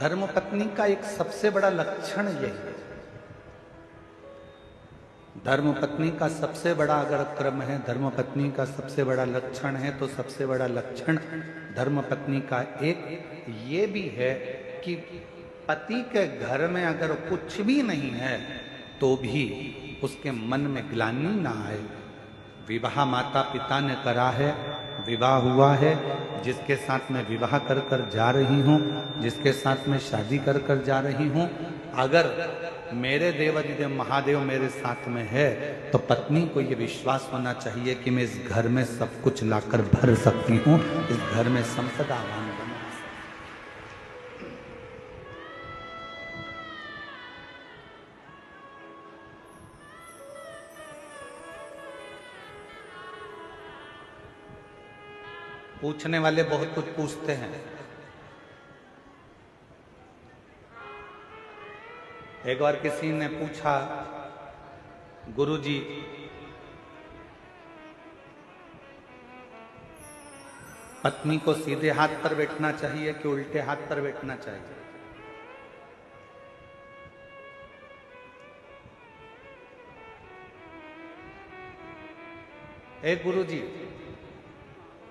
धर्मपत्नी का एक सबसे बड़ा लक्षण यही है। धर्मपत्नी का सबसे बड़ा अगर क्रम है, धर्मपत्नी का सबसे बड़ा लक्षण है, तो सबसे बड़ा लक्षण धर्मपत्नी का एक ये भी है कि पति के घर में अगर कुछ भी नहीं है तो भी उसके मन में ग्लानि ना आए। विवाह माता पिता ने करा है, विवाह हुआ है, जिसके साथ में विवाह कर कर जा रही हूँ, जिसके साथ में शादी कर कर जा रही हूँ, अगर मेरे देवाधिदेव महादेव मेरे साथ में है तो पत्नी को ये विश्वास होना चाहिए कि मैं इस घर में सब कुछ लाकर भर सकती हूँ, इस घर में संपदावान बना। पूछने वाले बहुत कुछ पूछते हैं। एक बार किसी ने पूछा, गुरुजी पत्नी को सीधे हाथ पर बैठना चाहिए कि उल्टे हाथ पर बैठना चाहिए? गुरुजी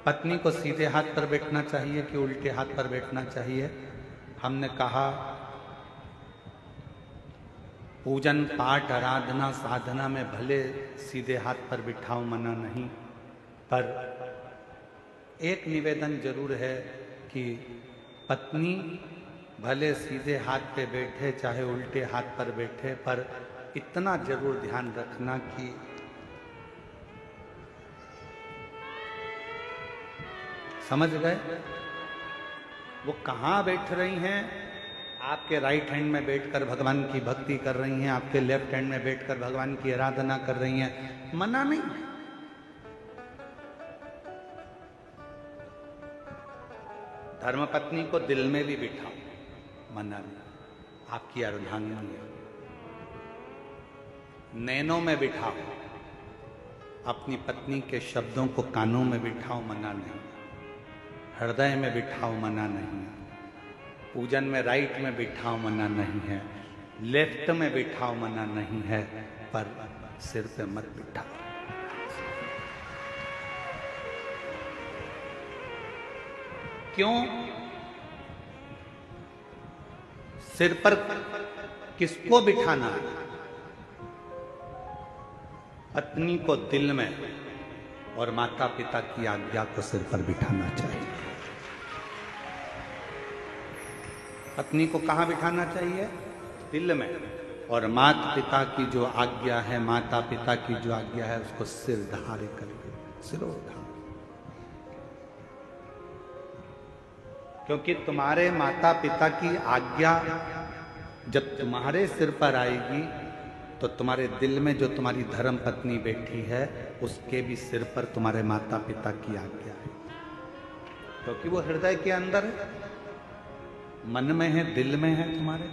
पत्नी को सीधे हाथ पर बैठना चाहिए कि उल्टे हाथ पर बैठना चाहिए? हमने कहा पूजन पाठ आराधना साधना में भले सीधे हाथ पर बिठाओ, मना नहीं, पर एक निवेदन जरूर है कि पत्नी भले सीधे हाथ पे बैठे चाहे उल्टे हाथ पर बैठे, पर इतना जरूर ध्यान रखना कि समझ गए वो कहाँ बैठ रही हैं। आपके राइट हैंड में बैठकर भगवान की भक्ति कर रही हैं, आपके लेफ्ट हैंड में बैठकर भगवान की आराधना कर रही हैं, मना नहीं। धर्मपत्नी को दिल में भी बिठाओ, मना नहीं, आपकी अर्धांगिनी है। नैनों में बिठाओ, अपनी पत्नी के शब्दों को कानों में बिठाओ, मना नहीं। हृदय में बिठाओ, मना नहीं। पूजन में राइट में बिठाओ, मना नहीं है। लेफ्ट में बिठाओ, मना नहीं है, पर सिर पे मत बिठाओ। क्यों? सिर पर किसको बिठाना है? पत्नी को दिल में और माता पिता की आज्ञा को सिर पर बिठाना चाहिए। पत्नी को कहाँ बिठाना चाहिए? दिल में। और माता पिता की जो आज्ञा है, माता पिता की जो आज्ञा है, उसको सिर धारे करके सिरोधार। क्योंकि तुम्हारे माता पिता की आज्ञा जब तुम्हारे सिर पर आएगी तो तुम्हारे दिल में जो तुम्हारी धर्म पत्नी बैठी है उसके भी सिर पर तुम्हारे माता पिता की आज्ञा है, क्योंकि वो हृदय के अंदर है, मन में है, दिल में है तुम्हारे।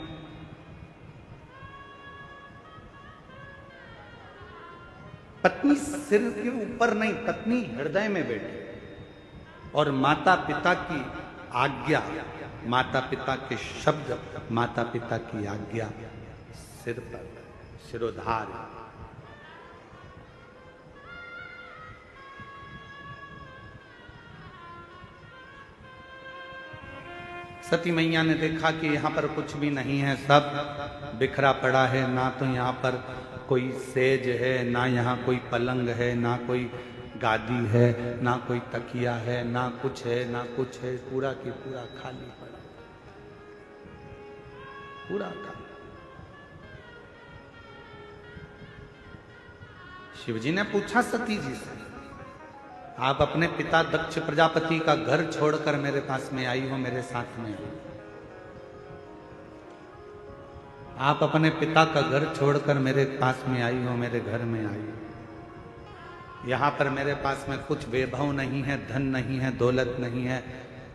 पत्नी सिर के ऊपर नहीं, पत्नी हृदय में बैठी, और माता पिता की आज्ञा, माता पिता के शब्द, माता पिता की आज्ञा सिर पर, सिरोधार। सती मैया ने देखा कि यहाँ पर कुछ भी नहीं है, सब बिखरा पड़ा है, ना तो यहाँ पर कोई सेज है, ना यहाँ कोई पलंग है, ना कोई गादी है, ना कोई तकिया है, ना कुछ है, ना कुछ है, पूरा की पूरा खाली पड़ा, पूरा खाली। शिवजी ने पूछा सती जी से, आप अपने पिता दक्ष प्रजापति का घर छोड़कर मेरे पास में आई हो, मेरे साथ में आई। आप अपने पिता का घर छोड़कर मेरे पास में आई हो, मेरे घर में आई हो। यहाँ पर मेरे पास में कुछ वैभव नहीं है, धन नहीं है, दौलत नहीं है,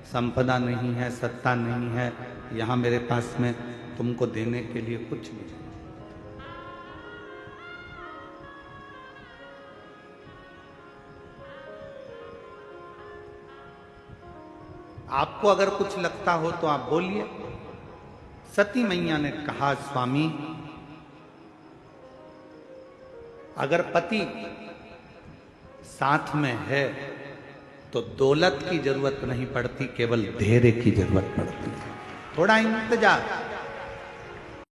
संपदा नहीं है, सत्ता नहीं है। यहाँ मेरे पास में तुमको देने के लिए कुछ नहीं। आपको अगर कुछ लगता हो तो आप बोलिए, सती मैया ने कहा, स्वामी अगर पति साथ में है तो दौलत की जरूरत नहीं पड़ती, केवल धैर्य की जरूरत पड़ती है। थोड़ा इंतजार,